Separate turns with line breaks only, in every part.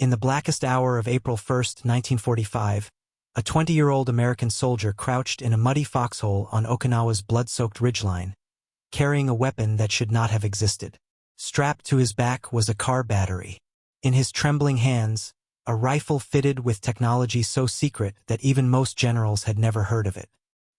In the blackest hour of April 1st, 1945, a 20-year-old American soldier crouched in a muddy foxhole on Okinawa's blood-soaked ridgeline, carrying a weapon that should not have existed. Strapped to his back was a car battery. In his trembling hands, a rifle fitted with technology so secret that even most generals had never heard of it.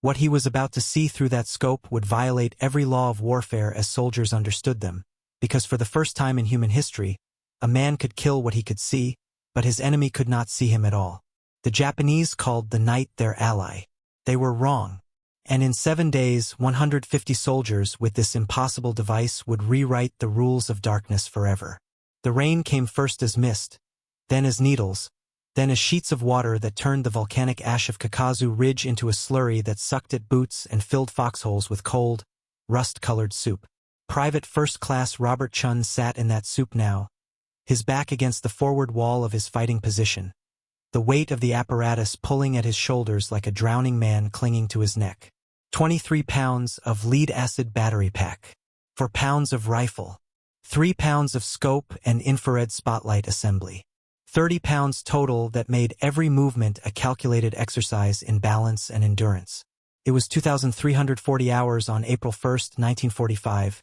What he was about to see through that scope would violate every law of warfare as soldiers understood them, because for the first time in human history, a man could kill what he could see, but his enemy could not see him at all. The Japanese called the night their ally. They were wrong. And in 7 days, 150 soldiers with this impossible device would rewrite the rules of darkness forever. The rain came first as mist, then as needles, then as sheets of water that turned the volcanic ash of Kakazu Ridge into a slurry that sucked at boots and filled foxholes with cold, rust-colored soup. Private First Class Robert Chun sat in that soup now, his back against the forward wall of his fighting position, the weight of the apparatus pulling at his shoulders like a drowning man clinging to his neck. 23 pounds of lead-acid battery pack, 4 pounds of rifle, 3 pounds of scope and infrared spotlight assembly. 30 pounds total that made every movement a calculated exercise in balance and endurance. It was 2,340 hours on April 1st, 1945,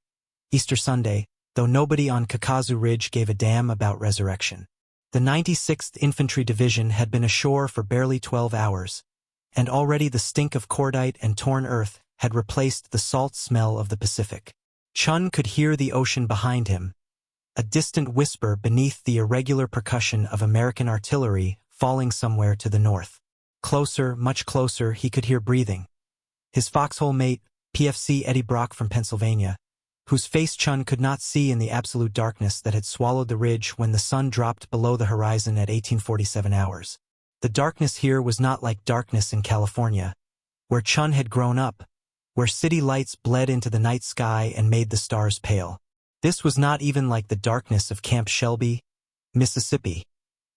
Easter Sunday, though nobody on Kakazu Ridge gave a damn about resurrection. The 96th Infantry Division had been ashore for barely 12 hours, and already the stink of cordite and torn earth had replaced the salt smell of the Pacific. Chun could hear the ocean behind him, a distant whisper beneath the irregular percussion of American artillery falling somewhere to the north. Closer, much closer, he could hear breathing. His foxhole mate, PFC Eddie Brock from Pennsylvania, whose face Chun could not see in the absolute darkness that had swallowed the ridge when the sun dropped below the horizon at 1847 hours. The darkness here was not like darkness in California, where Chun had grown up, where city lights bled into the night sky and made the stars pale. This was not even like the darkness of Camp Shelby, Mississippi,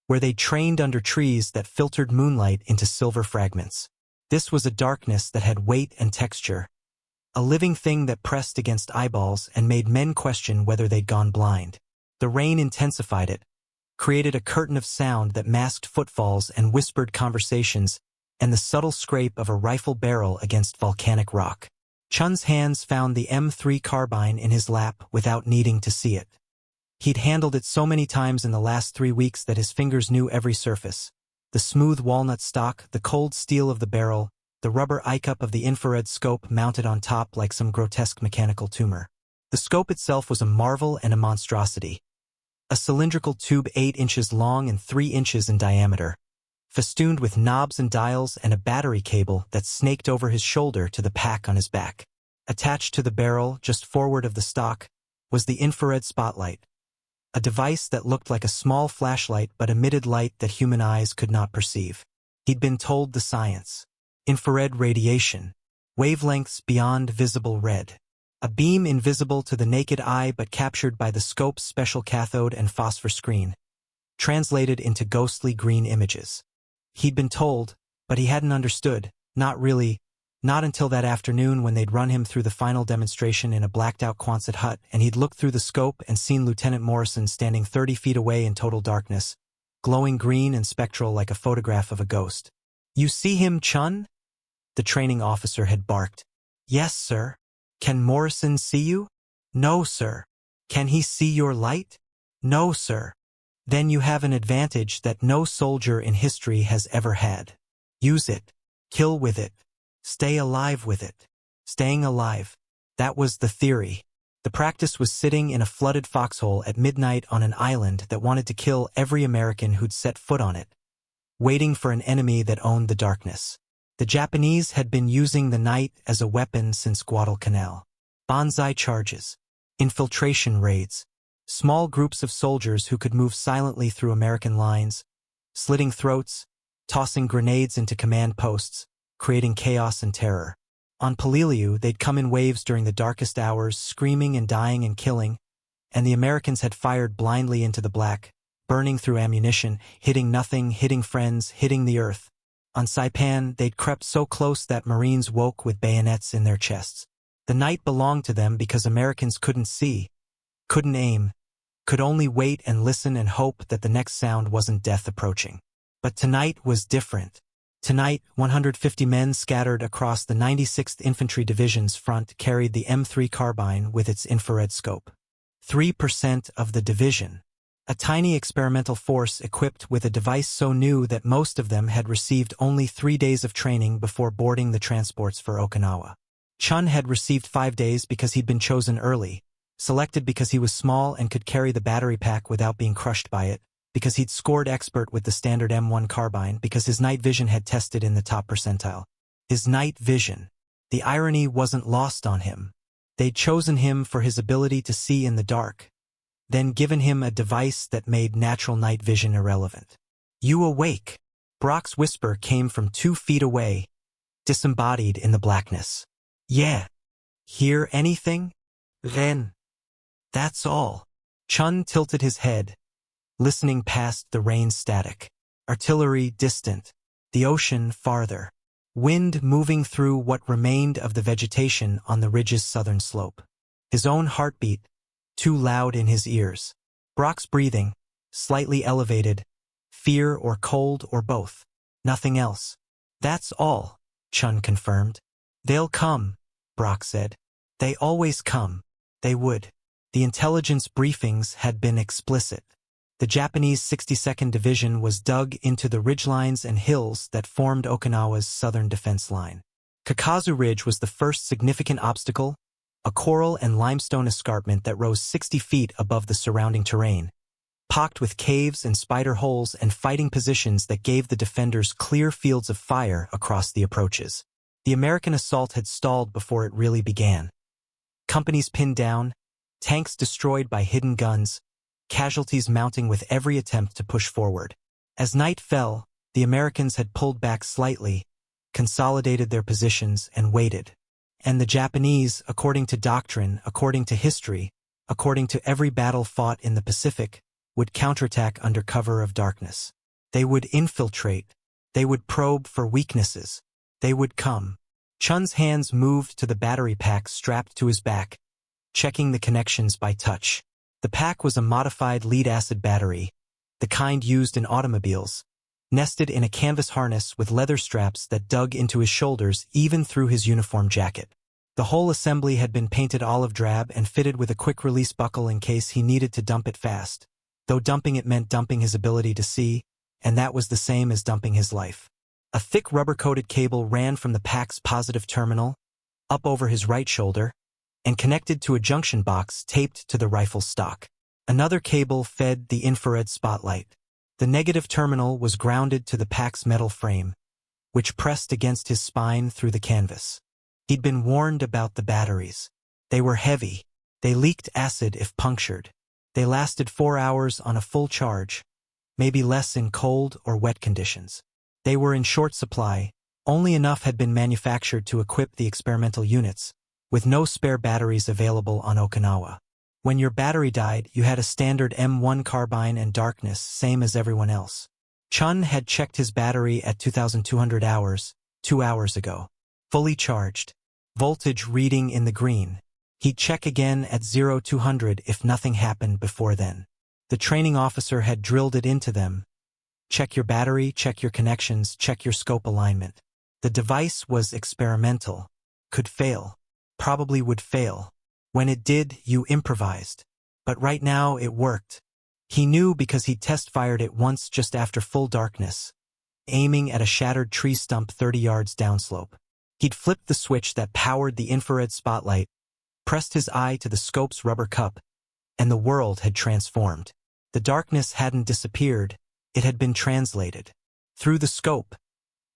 where they trained under trees that filtered moonlight into silver fragments. This was a darkness that had weight and texture, a living thing that pressed against eyeballs and made men question whether they'd gone blind. The rain intensified it, created a curtain of sound that masked footfalls and whispered conversations and the subtle scrape of a rifle barrel against volcanic rock. Chun's hands found the M3 Carbine in his lap without needing to see it. He'd handled it so many times in the last 3 weeks that his fingers knew every surface. The smooth walnut stock, the cold steel of the barrel, the rubber eye-cup of the infrared scope mounted on top like some grotesque mechanical tumor. The scope itself was a marvel and a monstrosity. A cylindrical tube 8 inches long and 3 inches in diameter, festooned with knobs and dials and a battery cable that snaked over his shoulder to the pack on his back. Attached to the barrel, just forward of the stock, was the infrared spotlight, a device that looked like a small flashlight but emitted light that human eyes could not perceive. He'd been told the science. Infrared radiation, wavelengths beyond visible red. A beam invisible to the naked eye but captured by the scope's special cathode and phosphor screen, translated into ghostly green images. He'd been told, but he hadn't understood, not really, not until that afternoon when they'd run him through the final demonstration in a blacked-out Quonset hut and he'd looked through the scope and seen Lieutenant Morrison standing 30 feet away in total darkness, glowing green and spectral like a photograph of a ghost. "You see him, Chun?" The training officer had barked. "Yes, sir." "Can Morrison see you?" "No, sir." "Can he see your light?" "No, sir." "Then you have an advantage that no soldier in history has ever had. Use it. Kill with it. Stay alive with it." Staying alive. That was the theory. The practice was sitting in a flooded foxhole at midnight on an island that wanted to kill every American who'd set foot on it, waiting for an enemy that owned the darkness. The Japanese had been using the night as a weapon since Guadalcanal. Banzai charges, infiltration raids, small groups of soldiers who could move silently through American lines, slitting throats, tossing grenades into command posts, creating chaos and terror. On Peleliu, they'd come in waves during the darkest hours, screaming and dying and killing, and the Americans had fired blindly into the black, burning through ammunition, hitting nothing, hitting friends, hitting the earth. On Saipan, they'd crept so close that Marines woke with bayonets in their chests. The night belonged to them because Americans couldn't see, couldn't aim, could only wait and listen and hope that the next sound wasn't death approaching. But tonight was different. Tonight, 150 men scattered across the 96th Infantry Division's front carried the M3 Carbine with its infrared scope. 3% of the division. A tiny experimental force equipped with a device so new that most of them had received only 3 days of training before boarding the transports for Okinawa. Chun had received 5 days because he'd been chosen early, selected because he was small and could carry the battery pack without being crushed by it, because he'd scored expert with the standard M1 carbine, because his night vision had tested in the top percentile. His night vision. The irony wasn't lost on him. They'd chosen him for his ability to see in the dark, then given him a device that made natural night vision irrelevant. "You awake?" Brock's whisper came from 2 feet away, disembodied in the blackness. "Yeah." "Hear anything?" "Ren." "That's all." Chun tilted his head, listening past the rain static. Artillery distant. The ocean farther. Wind moving through what remained of the vegetation on the ridge's southern slope. His own heartbeat, too loud in his ears. Brock's breathing, slightly elevated, fear or cold or both. Nothing else. "That's all," Chun confirmed. "They'll come," Brock said. "They always come." They would. The intelligence briefings had been explicit. The Japanese 62nd Division was dug into the ridgelines and hills that formed Okinawa's southern defense line. Kakazu Ridge was the first significant obstacle, a coral and limestone escarpment that rose 60 feet above the surrounding terrain, pocked with caves and spider holes and fighting positions that gave the defenders clear fields of fire across the approaches. The American assault had stalled before it really began. Companies pinned down, tanks destroyed by hidden guns, casualties mounting with every attempt to push forward. As night fell, the Americans had pulled back slightly, consolidated their positions, and waited. And the Japanese, according to doctrine, according to history, according to every battle fought in the Pacific, would counterattack under cover of darkness. They would infiltrate. They would probe for weaknesses. They would come. Chun's hands moved to the battery pack strapped to his back, checking the connections by touch. The pack was a modified lead-acid battery, the kind used in automobiles, nested in a canvas harness with leather straps that dug into his shoulders even through his uniform jacket. The whole assembly had been painted olive drab and fitted with a quick-release buckle in case he needed to dump it fast, though dumping it meant dumping his ability to see, and that was the same as dumping his life. A thick rubber-coated cable ran from the pack's positive terminal, up over his right shoulder, and connected to a junction box taped to the rifle stock. Another cable fed the infrared spotlight. The negative terminal was grounded to the pack's metal frame, which pressed against his spine through the canvas. He'd been warned about the batteries. They were heavy. They leaked acid if punctured. They lasted 4 hours on a full charge, maybe less in cold or wet conditions. They were in short supply. Only enough had been manufactured to equip the experimental units, with no spare batteries available on Okinawa. When your battery died, you had a standard M1 carbine and darkness, same as everyone else. Chun had checked his battery at 2,200 hours, 2 hours ago. Fully charged. Voltage reading in the green. He'd check again at 0200 if nothing happened before then. The training officer had drilled it into them. Check your battery, check your connections, check your scope alignment. The device was experimental. Could fail. Probably would fail. When it did, you improvised. But right now it worked. He knew because he test-fired it once just after full darkness, aiming at a shattered tree stump 30 yards downslope. He'd flipped the switch that powered the infrared spotlight, pressed his eye to the scope's rubber cup, and the world had transformed. The darkness hadn't disappeared, it had been translated. Through the scope,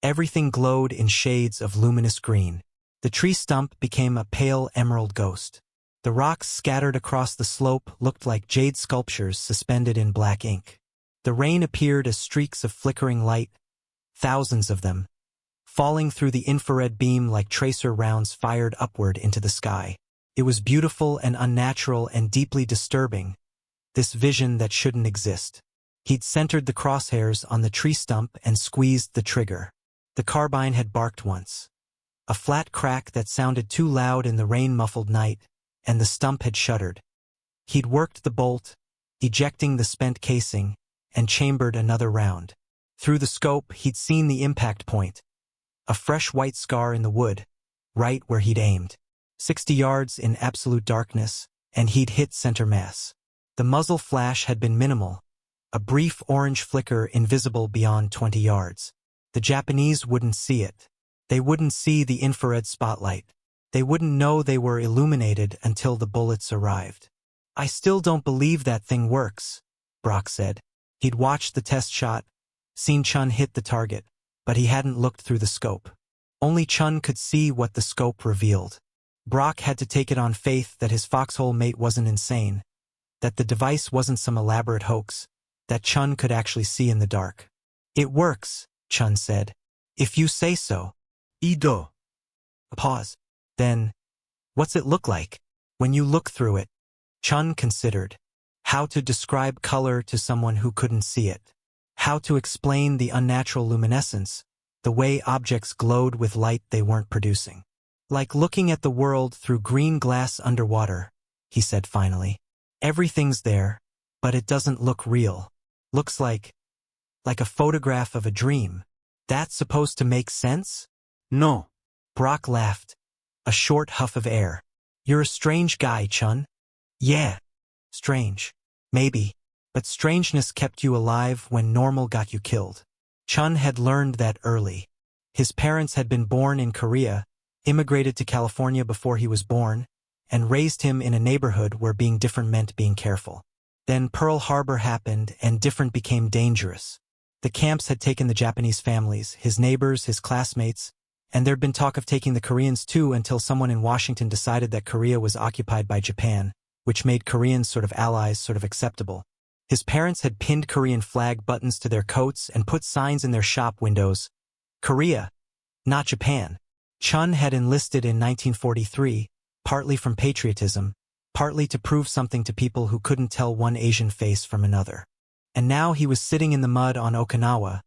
everything glowed in shades of luminous green. The tree stump became a pale emerald ghost. The rocks scattered across the slope looked like jade sculptures suspended in black ink. The rain appeared as streaks of flickering light, thousands of them, falling through the infrared beam like tracer rounds fired upward into the sky. It was beautiful and unnatural and deeply disturbing, this vision that shouldn't exist. He'd centered the crosshairs on the tree stump and squeezed the trigger. The carbine had barked once. A flat crack that sounded too loud in the rain-muffled night, and the stump had shuddered. He'd worked the bolt, ejecting the spent casing, and chambered another round. Through the scope, he'd seen the impact point, a fresh white scar in the wood, right where he'd aimed. 60 yards in absolute darkness, and he'd hit center mass. The muzzle flash had been minimal, a brief orange flicker invisible beyond 20 yards. The Japanese wouldn't see it. They wouldn't see the infrared spotlight. They wouldn't know they were illuminated until the bullets arrived. "I still don't believe that thing works," Brock said. He'd watched the test shot, seen Chun hit the target, but he hadn't looked through the scope. Only Chun could see what the scope revealed. Brock had to take it on faith that his foxhole mate wasn't insane, that the device wasn't some elaborate hoax, that Chun could actually see in the dark. "It works," Chun said. "If you say so." "Ido." A pause. Then, "What's it look like when you look through it?" Chun considered. How to describe color to someone who couldn't see it. How to explain the unnatural luminescence, the way objects glowed with light they weren't producing. "Like looking at the world through green glass underwater," he said finally. "Everything's there, but it doesn't look real. Looks like a photograph of a dream. That's supposed to make sense?" "No." Brock laughed, a short huff of air. "You're a strange guy, Chun." "Yeah. Strange. Maybe. But strangeness kept you alive when normal got you killed." Chun had learned that early. His parents had been born in Korea, immigrated to California before he was born, and raised him in a neighborhood where being different meant being careful. Then Pearl Harbor happened and different became dangerous. The camps had taken the Japanese families, his neighbors, his classmates, and there'd been talk of taking the Koreans too until someone in Washington decided that Korea was occupied by Japan, which made Koreans sort of allies, sort of acceptable. His parents had pinned Korean flag buttons to their coats and put signs in their shop windows. "Korea, not Japan." Chun had enlisted in 1943, partly from patriotism, partly to prove something to people who couldn't tell one Asian face from another. And now he was sitting in the mud on Okinawa,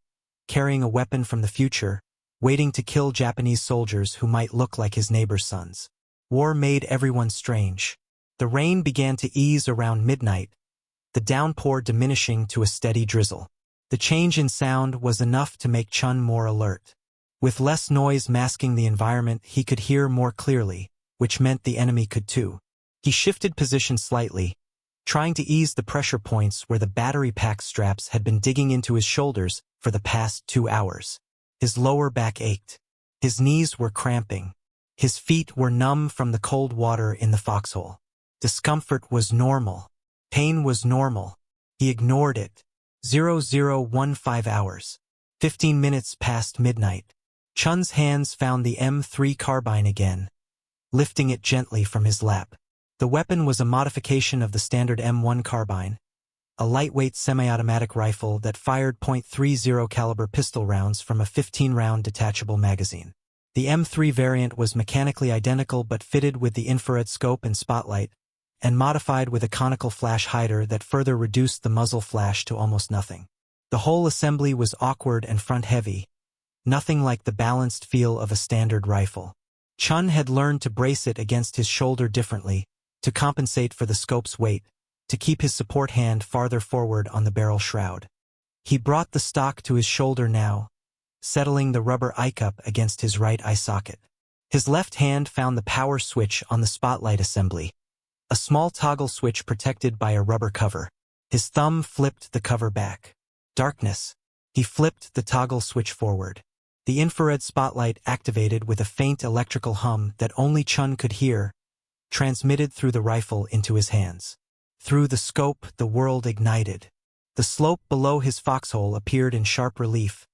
carrying a weapon from the future, waiting to kill Japanese soldiers who might look like his neighbors' sons. War made everyone strange. The rain began to ease around midnight, the downpour diminishing to a steady drizzle. The change in sound was enough to make Chun more alert. With less noise masking the environment, he could hear more clearly, which meant the enemy could too. He shifted position slightly, trying to ease the pressure points where the battery pack straps had been digging into his shoulders for the past 2 hours. His lower back ached. His knees were cramping. His feet were numb from the cold water in the foxhole. Discomfort was normal. Pain was normal. He ignored it. 0015 hours. 15 minutes past midnight. Chun's hands found the M3 Carbine again, lifting it gently from his lap. The weapon was a modification of the standard M1 Carbine, a lightweight semi-automatic rifle that fired .30 caliber pistol rounds from a 15-round detachable magazine. The M3 variant was mechanically identical but fitted with the infrared scope and spotlight, and modified with a conical flash hider that further reduced the muzzle flash to almost nothing. The whole assembly was awkward and front-heavy, nothing like the balanced feel of a standard rifle. Chun had learned to brace it against his shoulder differently, to compensate for the scope's weight, to keep his support hand farther forward on the barrel shroud. He brought the stock to his shoulder now, settling the rubber eye cup against his right eye socket. His left hand found the power switch on the spotlight assembly, a small toggle switch protected by a rubber cover. His thumb flipped the cover back. Darkness. He flipped the toggle switch forward. The infrared spotlight activated with a faint electrical hum that only Chun could hear, transmitted through the rifle into his hands. Through the scope, the world ignited. The slope below his foxhole appeared in sharp relief,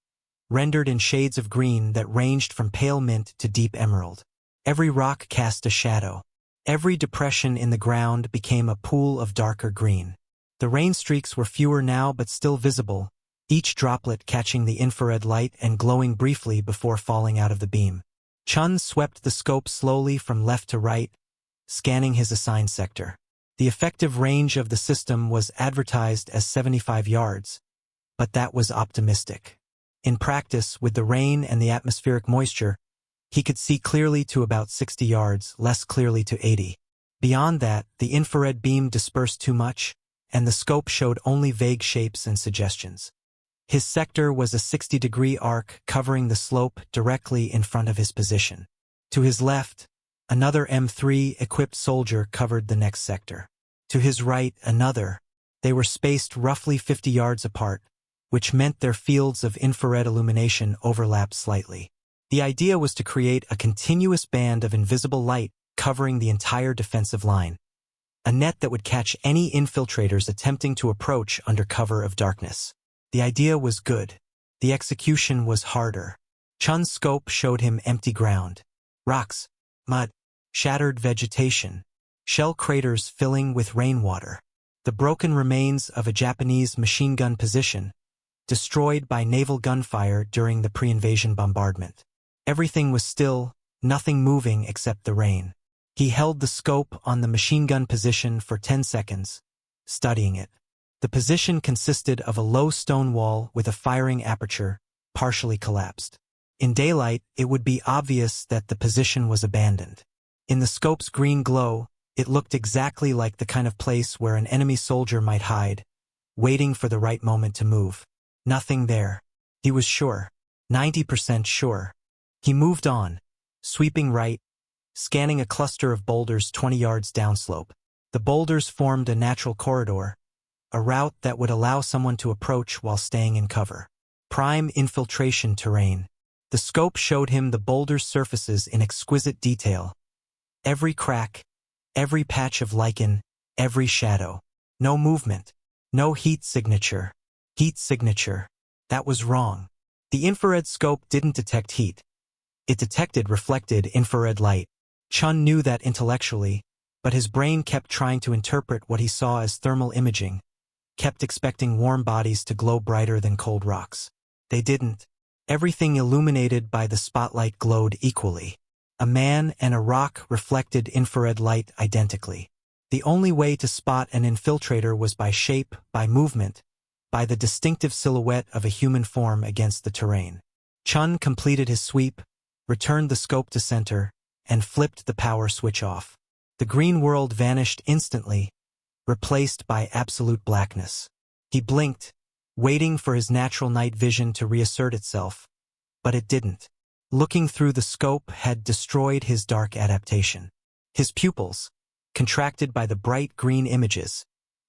rendered in shades of green that ranged from pale mint to deep emerald. Every rock cast a shadow. Every depression in the ground became a pool of darker green. The rain streaks were fewer now but still visible, each droplet catching the infrared light and glowing briefly before falling out of the beam. Chun swept the scope slowly from left to right, scanning his assigned sector. The effective range of the system was advertised as 75 yards, but that was optimistic. In practice, with the rain and the atmospheric moisture, he could see clearly to about 60 yards, less clearly to 80. Beyond that, the infrared beam dispersed too much, and the scope showed only vague shapes and suggestions. His sector was a 60-degree arc covering the slope directly in front of his position. To his left, another M3 equipped soldier covered the next sector. To his right, another. They were spaced roughly 50 yards apart, which meant their fields of infrared illumination overlapped slightly. The idea was to create a continuous band of invisible light covering the entire defensive line, a net that would catch any infiltrators attempting to approach under cover of darkness. The idea was good. The execution was harder. Chun's scope showed him empty ground. Rocks, mud, shattered vegetation, shell craters filling with rainwater. The broken remains of a Japanese machine gun position, destroyed by naval gunfire during the pre-invasion bombardment. Everything was still, nothing moving except the rain. He held the scope on the machine gun position for 10 seconds, studying it. The position consisted of a low stone wall with a firing aperture, partially collapsed. In daylight, it would be obvious that the position was abandoned. In the scope's green glow, it looked exactly like the kind of place where an enemy soldier might hide, waiting for the right moment to move. Nothing there. He was sure. 90% sure. He moved on, sweeping right, scanning a cluster of boulders 20 yards downslope. The boulders formed a natural corridor, a route that would allow someone to approach while staying in cover. Prime infiltration terrain. The scope showed him the boulder's surfaces in exquisite detail. Every crack, every patch of lichen, every shadow. No movement. No heat signature. Heat signature. That was wrong. The infrared scope didn't detect heat. It detected reflected infrared light. Chun knew that intellectually, but his brain kept trying to interpret what he saw as thermal imaging, kept expecting warm bodies to glow brighter than cold rocks. They didn't. Everything illuminated by the spotlight glowed equally. A man and a rock reflected infrared light identically. The only way to spot an infiltrator was by shape, by movement, by the distinctive silhouette of a human form against the terrain. Chun completed his sweep, returned the scope to center, and flipped the power switch off. The green world vanished instantly, replaced by absolute blackness. He blinked, waiting for his natural night vision to reassert itself, but it didn't. Looking through the scope had destroyed his dark adaptation. His pupils, contracted by the bright green images,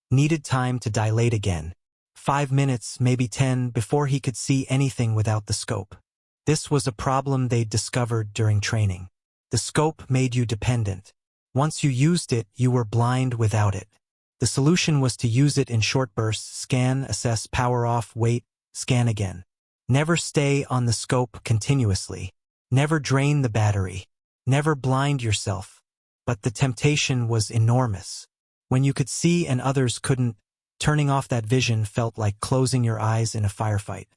needed time to dilate again. 5 minutes, maybe 10, before he could see anything without the scope. This was a problem they'd discovered during training. The scope made you dependent. Once you used it, you were blind without it. The solution was to use it in short bursts: scan, assess, power off, wait, scan again. Never stay on the scope continuously. Never drain the battery. Never blind yourself. But the temptation was enormous. When you could see and others couldn't, turning off that vision felt like closing your eyes in a firefight.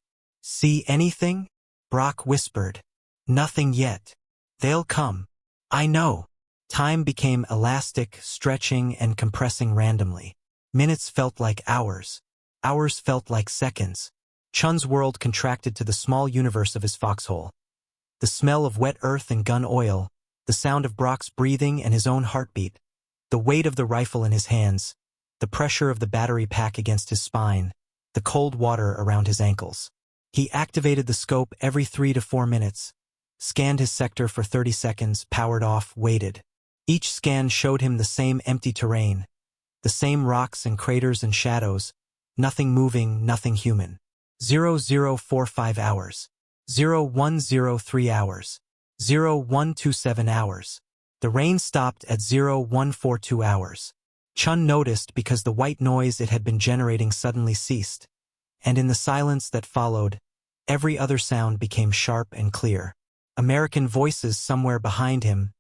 See anything? Brock whispered. Nothing yet. They'll come. I know. Time became elastic, stretching and compressing randomly. Minutes felt like hours. Hours felt like seconds. Chun's world contracted to the small universe of his foxhole. The smell of wet earth and gun oil, the sound of Brock's breathing and his own heartbeat, the weight of the rifle in his hands, the pressure of the battery pack against his spine, the cold water around his ankles. He activated the scope every 3 to 4 minutes, scanned his sector for 30 seconds, powered off, waited. Each scan showed him the same empty terrain, the same rocks and craters and shadows, nothing moving, nothing human. 0045 hours. 0103 hours. 0127 hours. The rain stopped at 0142 hours. Chun noticed because the white noise it had been generating suddenly ceased, and in the silence that followed, every other sound became sharp and clear. American voices somewhere behind him,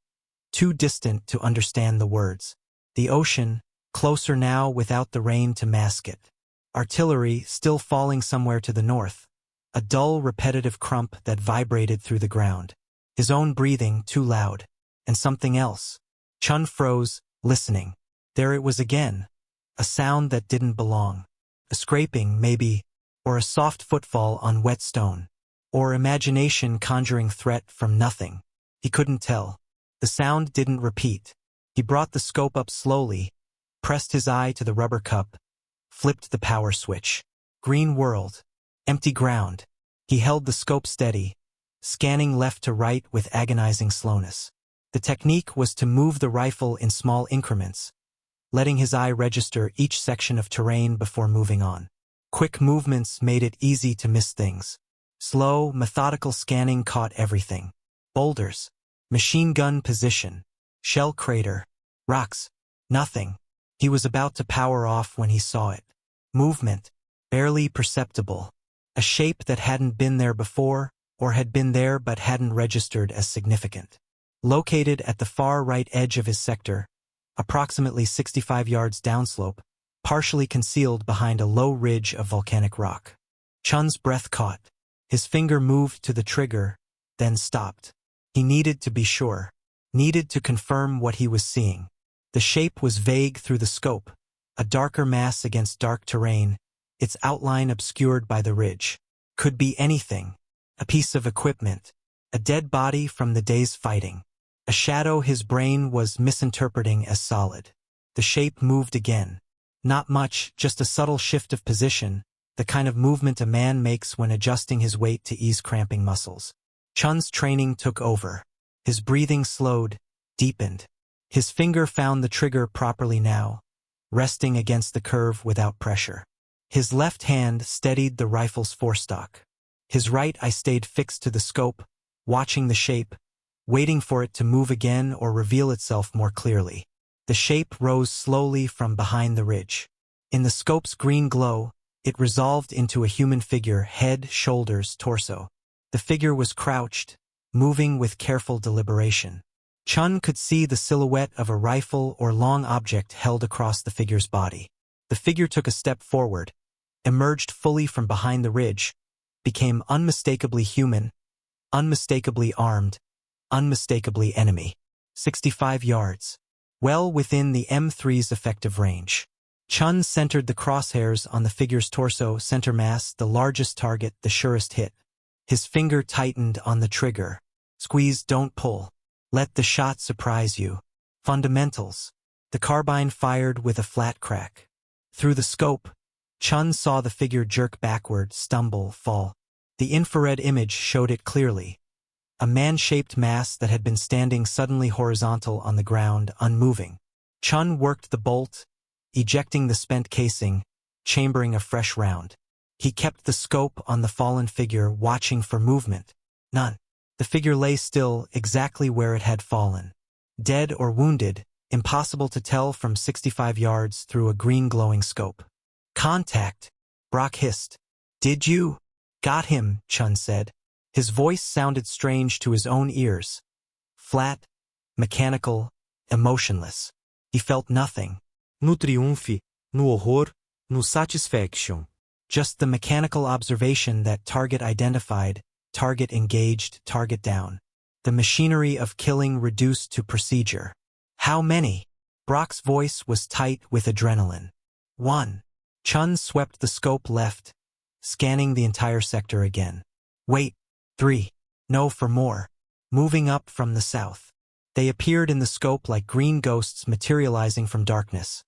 too distant to understand the words. The ocean, closer now without the rain to mask it. Artillery still falling somewhere to the north. A dull, repetitive crump that vibrated through the ground. His own breathing too loud. And something else. Chun froze, listening. There it was again. A sound that didn't belong. A scraping, maybe, or a soft footfall on wet stone. Or imagination conjuring threat from nothing. He couldn't tell. The sound didn't repeat. He brought the scope up slowly, pressed his eye to the rubber cup, flipped the power switch. Green world. Empty ground. He held the scope steady, scanning left to right with agonizing slowness. The technique was to move the rifle in small increments, letting his eye register each section of terrain before moving on. Quick movements made it easy to miss things. Slow, methodical scanning caught everything. Boulders. Machine gun position. Shell crater. Rocks. Nothing. He was about to power off when he saw it. Movement. Barely perceptible. A shape that hadn't been there before, or had been there but hadn't registered as significant. Located at the far right edge of his sector, approximately 65 yards downslope, partially concealed behind a low ridge of volcanic rock. Chun's breath caught. His finger moved to the trigger, then stopped. He needed to be sure. Needed to confirm what he was seeing. The shape was vague through the scope, a darker mass against dark terrain, its outline obscured by the ridge. Could be anything. A piece of equipment. A dead body from the day's fighting. A shadow his brain was misinterpreting as solid. The shape moved again. Not much, just a subtle shift of position, the kind of movement a man makes when adjusting his weight to ease cramping muscles. Chun's training took over. His breathing slowed, deepened. His finger found the trigger properly now, resting against the curve without pressure. His left hand steadied the rifle's forestock. His right eye stayed fixed to the scope, watching the shape, waiting for it to move again or reveal itself more clearly. The shape rose slowly from behind the ridge. In the scope's green glow, it resolved into a human figure, head, shoulders, torso. The figure was crouched, moving with careful deliberation. Chun could see the silhouette of a rifle or long object held across the figure's body. The figure took a step forward, emerged fully from behind the ridge, became unmistakably human, unmistakably armed, unmistakably enemy. 65 yards. Well within the M3's effective range. Chun centered the crosshairs on the figure's torso, center mass, the largest target, the surest hit. His finger tightened on the trigger. Squeeze, don't pull. Let the shot surprise you. Fundamentals. The carbine fired with a flat crack. Through the scope, Chun saw the figure jerk backward, stumble, fall. The infrared image showed it clearly. A man-shaped mass that had been standing suddenly horizontal on the ground, unmoving. Chun worked the bolt, ejecting the spent casing, chambering a fresh round. He kept the scope on the fallen figure, watching for movement. None. The figure lay still, exactly where it had fallen. Dead or wounded, impossible to tell from 65 yards through a green glowing scope. Contact, Brock hissed. Did you? Got him, Chun said. His voice sounded strange to his own ears. Flat, mechanical, emotionless. He felt nothing.
No triunfo, no horror, no satisfaction.
Just the mechanical observation that target identified, target engaged, target down. The machinery of killing reduced to procedure. How many? Brock's voice was tight with adrenaline. 1. Chun swept the scope left, scanning the entire sector again. Wait. 3. No, for more. Moving up from the south. They appeared in the scope like green ghosts materializing from darkness.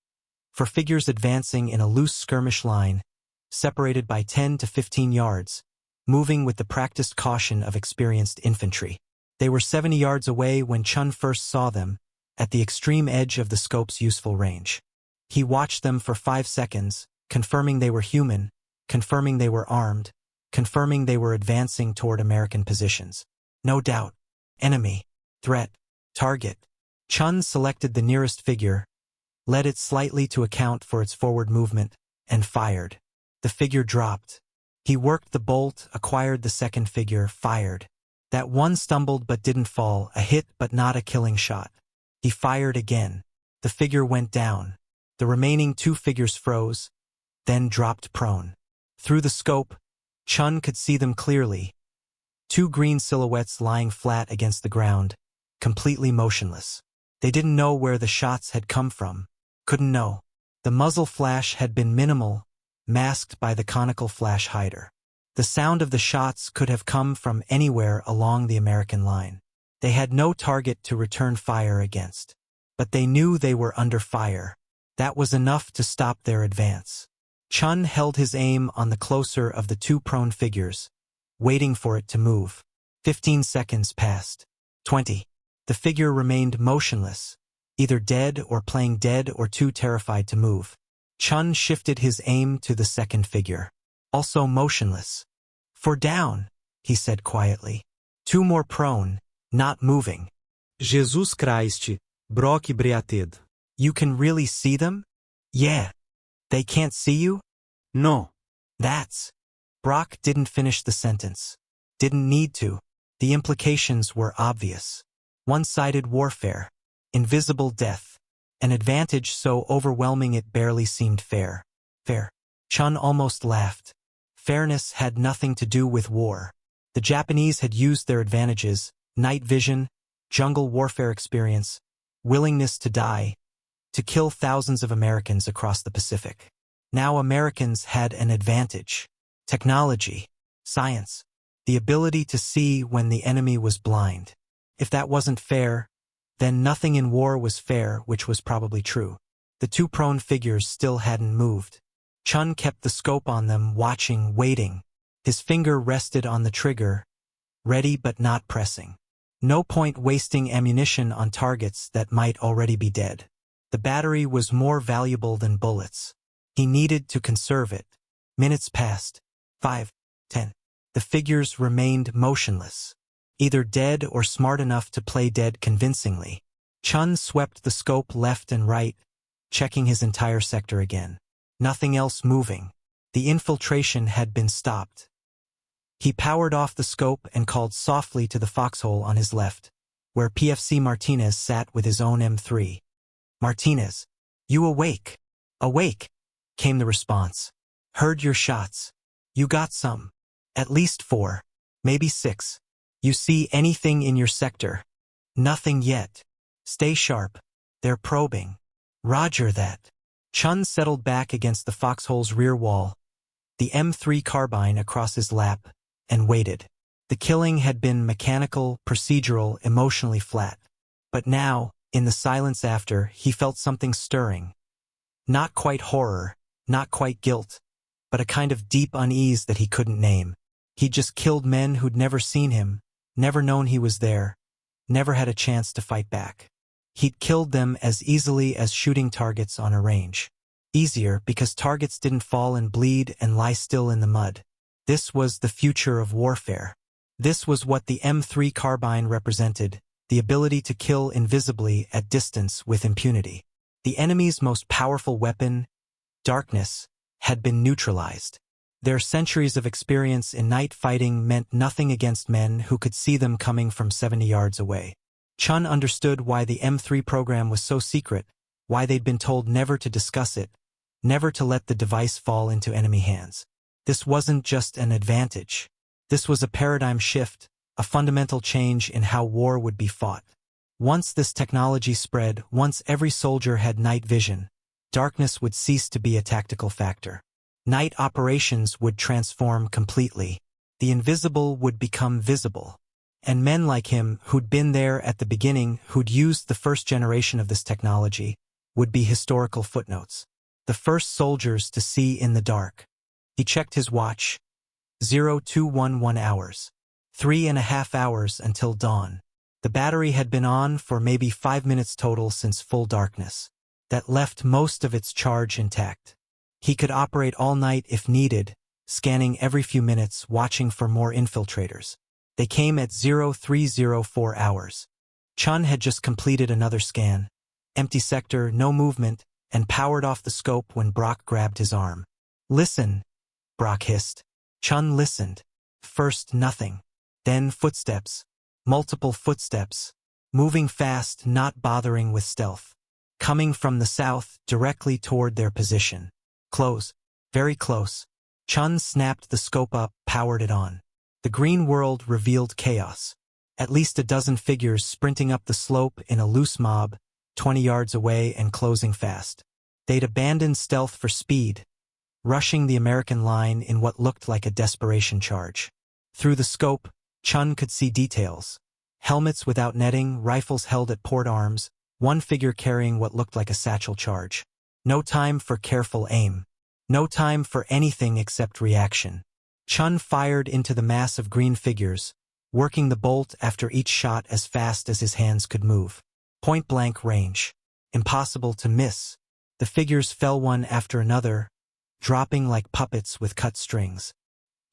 For figures advancing in a loose skirmish line, separated by 10 to 15 yards, moving with the practiced caution of experienced infantry. They were 70 yards away when Chun first saw them, at the extreme edge of the scope's useful range. He watched them for 5 seconds, confirming they were human, confirming they were armed, confirming they were advancing toward American positions. No doubt. Enemy. Threat. Target. Chun selected the nearest figure, led it slightly to account for its forward movement, and fired. The figure dropped. He worked the bolt, acquired the second figure, fired. That one stumbled but didn't fall, a hit but not a killing shot. He fired again. The figure went down. The remaining 2 figures froze, then dropped prone. Through the scope, Chun could see them clearly. 2 green silhouettes lying flat against the ground, completely motionless. They didn't know where the shots had come from. Couldn't know. The muzzle flash had been minimal, masked by the conical flash hider. The sound of the shots could have come from anywhere along the American line. They had no target to return fire against. But they knew they were under fire. That was enough to stop their advance. Chun held his aim on the closer of the two prone figures, waiting for it to move. 15 seconds passed. 20. The figure remained motionless, either dead or playing dead or too terrified to move. Chun shifted his aim to the second figure, also motionless. "For down," he said quietly. "Two more prone, not moving."
Jesus Christ, Brock Breated.
"You can really see them?" "Yeah." "They can't see you?"
No.
"That's..." Brock didn't finish the sentence. Didn't need to. The implications were obvious. One-sided warfare. Invisible death. An advantage so overwhelming it barely seemed fair. Fair. Chun almost laughed. Fairness had nothing to do with war. The Japanese had used their advantages, night vision, jungle warfare experience, willingness to die, to kill thousands of Americans across the Pacific. Now Americans had an advantage. Technology, science, the ability to see when the enemy was blind. If that wasn't fair, then nothing in war was fair, which was probably true. The two prone figures still hadn't moved. Chun kept the scope on them, watching, waiting. His finger rested on the trigger, ready but not pressing. No point wasting ammunition on targets that might already be dead. The battery was more valuable than bullets. He needed to conserve it. Minutes passed. 5, 10. The figures remained motionless, either dead or smart enough to play dead convincingly. Chun swept the scope left and right, checking his entire sector again. Nothing else moving. The infiltration had been stopped. He powered off the scope and called softly to the foxhole on his left, where PFC Martinez sat with his own M3. "Martinez, you awake?" "Awake," came the response. "Heard your shots. You got some. At least 4, maybe 6. You see anything in your sector?" "Nothing yet. Stay sharp. They're probing." "Roger that." Chun settled back against the foxhole's rear wall, the M3 Carbine across his lap, and waited. The killing had been mechanical, procedural, emotionally flat. But now, in the silence after, he felt something stirring. Not quite horror, not quite guilt, but a kind of deep unease that he couldn't name. He'd just killed men who'd never seen him, never known he was there, never had a chance to fight back. He'd killed them as easily as shooting targets on a range. Easier because targets didn't fall and bleed and lie still in the mud. This was the future of warfare. This was what the M3 Carbine represented, the ability to kill invisibly at distance with impunity. The enemy's most powerful weapon, darkness, had been neutralized. Their centuries of experience in night fighting meant nothing against men who could see them coming from 70 yards away. Chun understood why the M3 program was so secret, why they'd been told never to discuss it, never to let the device fall into enemy hands. This wasn't just an advantage. This was a paradigm shift, a fundamental change in how war would be fought. Once this technology spread, once every soldier had night vision, darkness would cease to be a tactical factor. Night operations would transform completely. The invisible would become visible. And men like him, who'd been there at the beginning, who'd used the first generation of this technology, would be historical footnotes. The first soldiers to see in the dark. He checked his watch. 0211 hours. 3.5 hours until dawn. The battery had been on for maybe 5 minutes total since full darkness. That left most of its charge intact. He could operate all night if needed, scanning every few minutes, watching for more infiltrators. They came at 0304 hours. Chun had just completed another scan. Empty sector, no movement, and powered off the scope when Brock grabbed his arm. "Listen," Brock hissed. Chun listened. First nothing. Then footsteps. Multiple footsteps. Moving fast, not bothering with stealth. Coming from the south, directly toward their position. Close. Very close. Chun snapped the scope up, powered it on. The green world revealed chaos. At least a dozen figures sprinting up the slope in a loose mob, 20 yards away and closing fast. They'd abandoned stealth for speed, rushing the American line in what looked like a desperation charge. Through the scope, Chun could see details. Helmets without netting, rifles held at port arms, one figure carrying what looked like a satchel charge. No time for careful aim. No time for anything except reaction. Chun fired into the mass of green figures, working the bolt after each shot as fast as his hands could move. Point-blank range. Impossible to miss. The figures fell one after another, dropping like puppets with cut strings.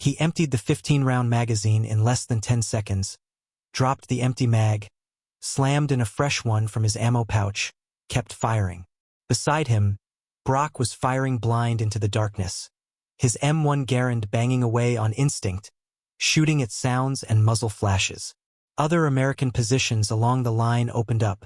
He emptied the 15-round magazine in less than 10 seconds, dropped the empty mag, slammed in a fresh one from his ammo pouch, kept firing. Beside him, Brock was firing blind into the darkness, his M1 Garand banging away on instinct, shooting at sounds and muzzle flashes. Other American positions along the line opened up.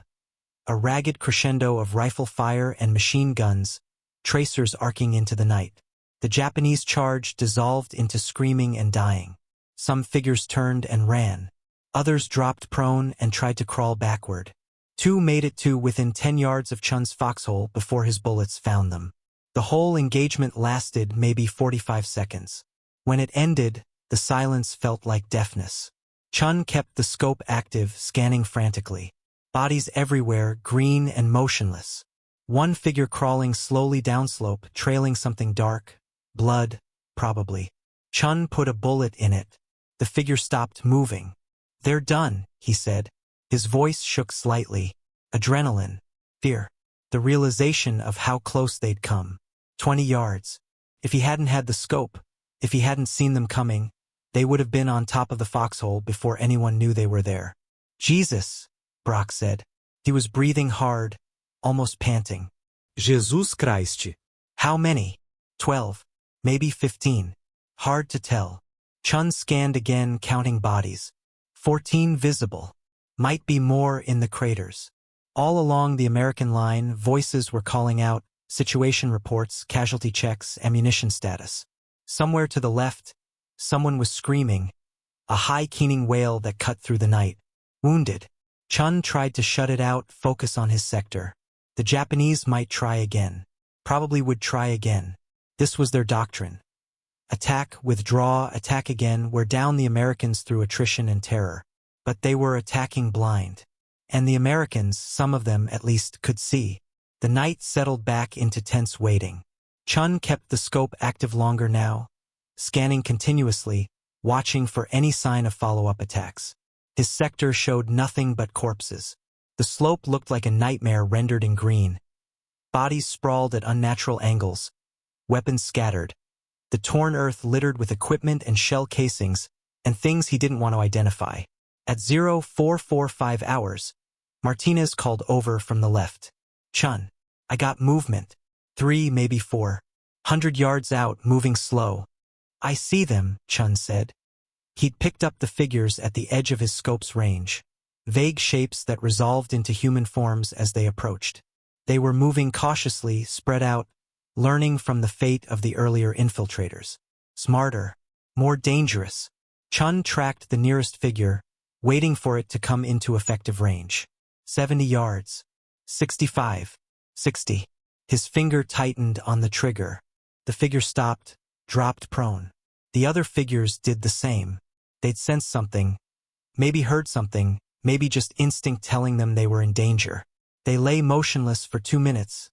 A ragged crescendo of rifle fire and machine guns, tracers arcing into the night. The Japanese charge dissolved into screaming and dying. Some figures turned and ran. Others dropped prone and tried to crawl backward. Two made it to within 10 yards of Chun's foxhole before his bullets found them. The whole engagement lasted maybe 45 seconds. When it ended, the silence felt like deafness. Chun kept the scope active, scanning frantically. Bodies everywhere, green and motionless. One figure crawling slowly downslope, trailing something dark. Blood, probably. Chun put a bullet in it. The figure stopped moving. "They're done," he said. His voice shook slightly. Adrenaline. Fear. The realization of how close they'd come. 20 yards. If he hadn't had the scope, if he hadn't seen them coming, they would have been on top of the foxhole before anyone knew they were there. "Jesus," Brock said. He was breathing hard, almost panting.
Jesus Christ.
How many? 12. Maybe 15. Hard to tell. Chun scanned again, counting bodies. 14 visible. Might be more in the craters. All along the American line, voices were calling out, situation reports, casualty checks, ammunition status. Somewhere to the left, someone was screaming, a high keening wail that cut through the night. Wounded. Chun tried to shut it out, focus on his sector. The Japanese might try again. Probably would try again. This was their doctrine. Attack, withdraw, attack again, wear down the Americans through attrition and terror. But they were attacking blind. And the Americans, some of them at least, could see. The night settled back into tense waiting. Chun kept the scope active longer now, scanning continuously, watching for any sign of follow-up attacks. His sector showed nothing but corpses. The slope looked like a nightmare rendered in green. Bodies sprawled at unnatural angles, weapons scattered, the torn earth littered with equipment and shell casings, and things he didn't want to identify. At 0445 hours, Martinez called over from the left. "Chun, I got movement. 3, maybe 4. 100 yards out, moving slow." "I see them," Chun said. He'd picked up the figures at the edge of his scope's range. Vague shapes that resolved into human forms as they approached. They were moving cautiously, spread out, learning from the fate of the earlier infiltrators. Smarter, more dangerous. Chun tracked the nearest figure, waiting for it to come into effective range. 70 yards. 65. 60. His finger tightened on the trigger. The figure stopped, dropped prone. The other figures did the same. They'd sensed something, maybe heard something, maybe just instinct telling them they were in danger. They lay motionless for 2 minutes,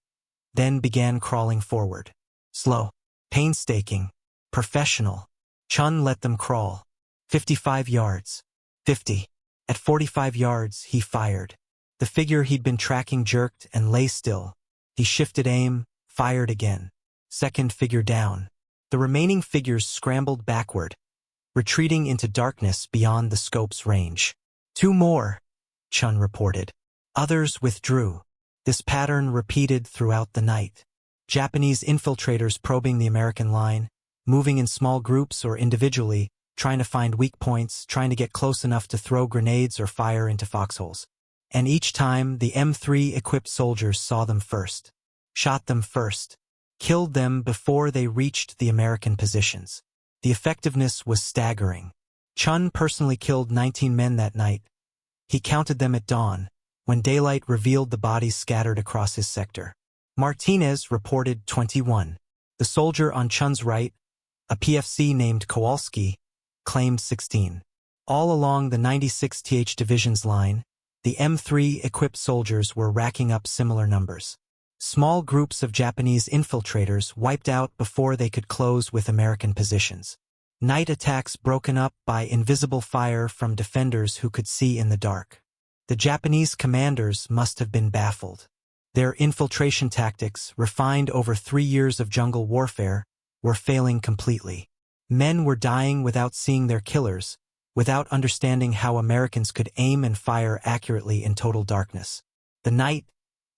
then began crawling forward. Slow, painstaking, professional. Chun let them crawl. 55 yards. 50. At 45 yards, he fired. The figure he'd been tracking jerked and lay still. He shifted aim, fired again. Second figure down. The remaining figures scrambled backward, retreating into darkness beyond the scope's range. 2 more, Chun reported. Others withdrew. This pattern repeated throughout the night. Japanese infiltrators probing the American line, moving in small groups or individually, trying to find weak points, trying to get close enough to throw grenades or fire into foxholes. And each time, the M3 equipped soldiers saw them first, shot them first, killed them before they reached the American positions. The effectiveness was staggering. Chun personally killed 19 men that night. He counted them at dawn, when daylight revealed the bodies scattered across his sector. Martinez reported 21. The soldier on Chun's right, a PFC named Kowalski, claimed 16. All along the 96th Division's line, the M3 equipped soldiers were racking up similar numbers. Small groups of Japanese infiltrators wiped out before they could close with American positions. Night attacks broken up by invisible fire from defenders who could see in the dark. The Japanese commanders must have been baffled. Their infiltration tactics, refined over 3 years of jungle warfare, were failing completely. Men were dying without seeing their killers, without understanding how Americans could aim and fire accurately in total darkness. The night,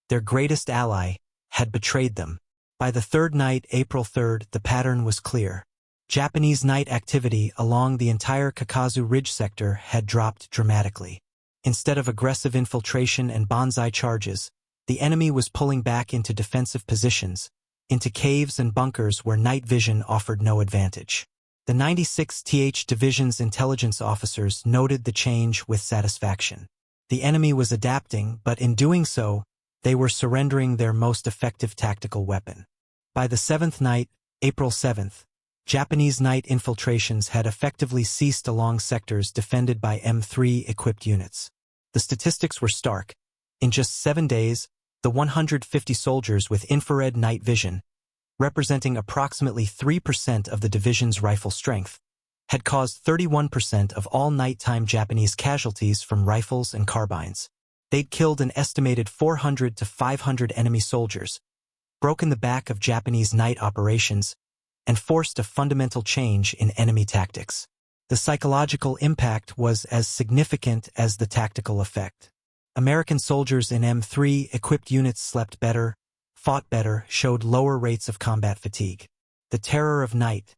their greatest ally, had betrayed them. By the third night, April 3rd, the pattern was clear. Japanese night activity along the entire Kakazu Ridge sector had dropped dramatically. Instead of aggressive infiltration and banzai charges, the enemy was pulling back into defensive positions, into caves and bunkers where night vision offered no advantage. The 96th Division's intelligence officers noted the change with satisfaction. The enemy was adapting, but in doing so, they were surrendering their most effective tactical weapon. By the 7th night, April 7th, Japanese night infiltrations had effectively ceased along sectors defended by M3 equipped units. The statistics were stark. In just 7 days, the 150 soldiers with infrared night vision, representing approximately 3% of the division's rifle strength, had caused 31% of all nighttime Japanese casualties from rifles and carbines. They'd killed an estimated 400 to 500 enemy soldiers, broken the back of Japanese night operations, and forced a fundamental change in enemy tactics. The psychological impact was as significant as the tactical effect. American soldiers in M3 equipped units slept better, fought better, showed lower rates of combat fatigue. The terror of night,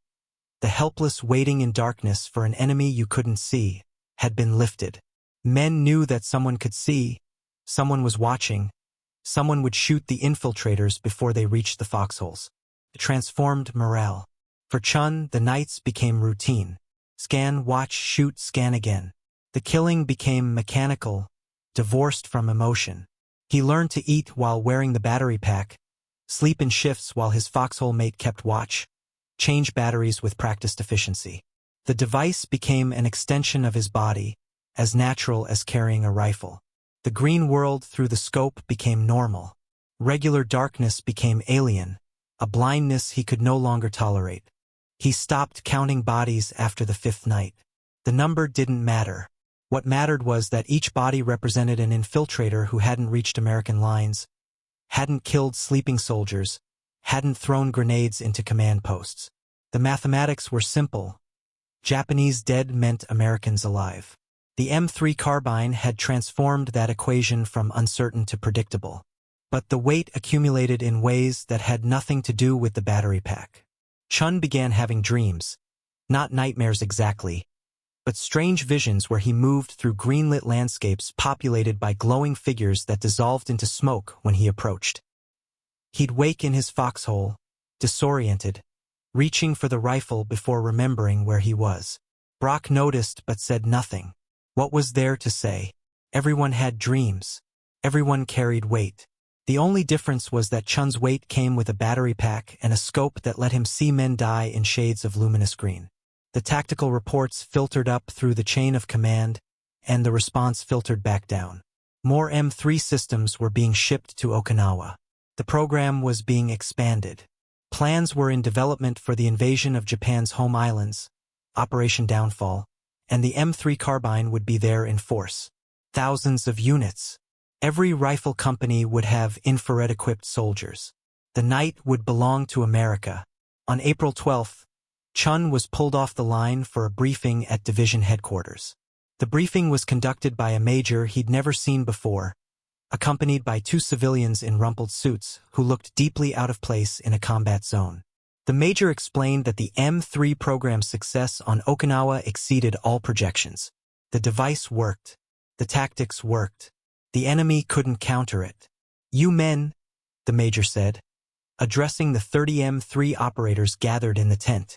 the helpless waiting in darkness for an enemy you couldn't see, had been lifted. Men knew that someone could see, someone was watching, someone would shoot the infiltrators before they reached the foxholes. It transformed morale. For Chun, the nights became routine. Scan, watch, shoot, scan again. The killing became mechanical, divorced from emotion. He learned to eat while wearing the battery pack, sleep in shifts while his foxhole mate kept watch, change batteries with practiced efficiency. The device became an extension of his body, as natural as carrying a rifle. The green world through the scope became normal. Regular darkness became alien, a blindness he could no longer tolerate. He stopped counting bodies after the 5th night. The number didn't matter. What mattered was that each body represented an infiltrator who hadn't reached American lines, hadn't killed sleeping soldiers, hadn't thrown grenades into command posts. The mathematics were simple. Japanese dead meant Americans alive. The M3 Carbine had transformed that equation from uncertain to predictable. But the weight accumulated in ways that had nothing to do with the battery pack. Chun began having dreams, not nightmares exactly, but strange visions where he moved through green-lit landscapes populated by glowing figures that dissolved into smoke when he approached. He'd wake in his foxhole, disoriented, reaching for the rifle before remembering where he was. Brock noticed but said nothing. What was there to say? Everyone had dreams. Everyone carried weight. The only difference was that Chun's weight came with a battery pack and a scope that let him see men die in shades of luminous green. The tactical reports filtered up through the chain of command, and the response filtered back down. More M3 systems were being shipped to Okinawa. The program was being expanded. Plans were in development for the invasion of Japan's home islands, Operation Downfall, and the M3 Carbine would be there in force. Thousands of units. Every rifle company would have infrared-equipped soldiers. The night would belong to America. On April 12th, Chun was pulled off the line for a briefing at division headquarters. The briefing was conducted by a major he'd never seen before, accompanied by 2 civilians in rumpled suits who looked deeply out of place in a combat zone. The major explained that the M3 program's success on Okinawa exceeded all projections. The device worked. The tactics worked. The enemy couldn't counter it. "You men," the major said, addressing the 30 M3 operators gathered in the tent,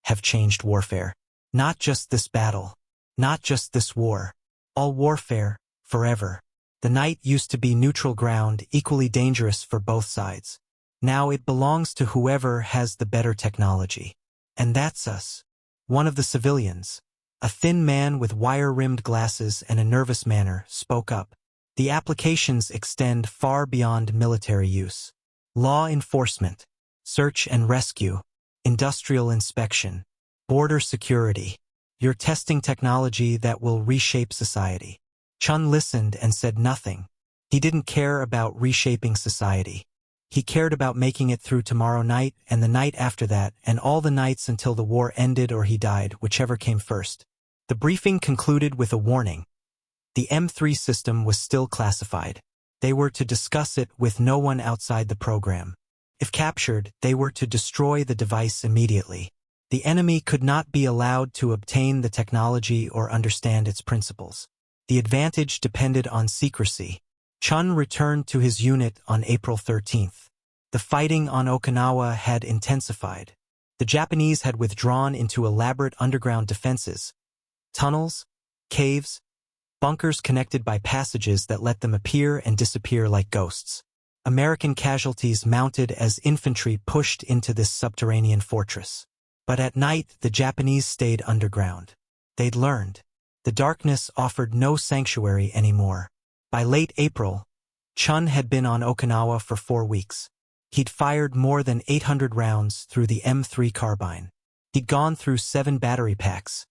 "have changed warfare. Not just this battle. Not just this war. All warfare, forever. The night used to be neutral ground, equally dangerous for both sides. Now it belongs to whoever has the better technology. And that's us." One of the civilians, a thin man with wire-rimmed glasses and a nervous manner, spoke up. "The applications extend far beyond military use. law enforcement, search and rescue, industrial inspection, border security. You're testing technology that will reshape society. Chun listened and said nothing. He didn't care about reshaping society. He cared about making it through tomorrow night and the night after that and all the nights until the war ended or he died, whichever came first. The briefing concluded with a warning. The M3 system was still classified. They were to discuss it with no one outside the program. If captured, they were to destroy the device immediately. The enemy could not be allowed to obtain the technology or understand its principles. The advantage depended on secrecy. Chun returned to his unit on April 13th. The fighting on Okinawa had intensified. The Japanese had withdrawn into elaborate underground defenses, tunnels, caves, bunkers connected by passages that let them appear and disappear like ghosts. American casualties mounted as infantry pushed into this subterranean fortress. But at night, the Japanese stayed underground. They'd learned. The darkness offered no sanctuary anymore. By late April, Chun had been on Okinawa for 4 weeks. He'd fired more than 800 rounds through the M3 Carbine. He'd gone through 7 battery packs,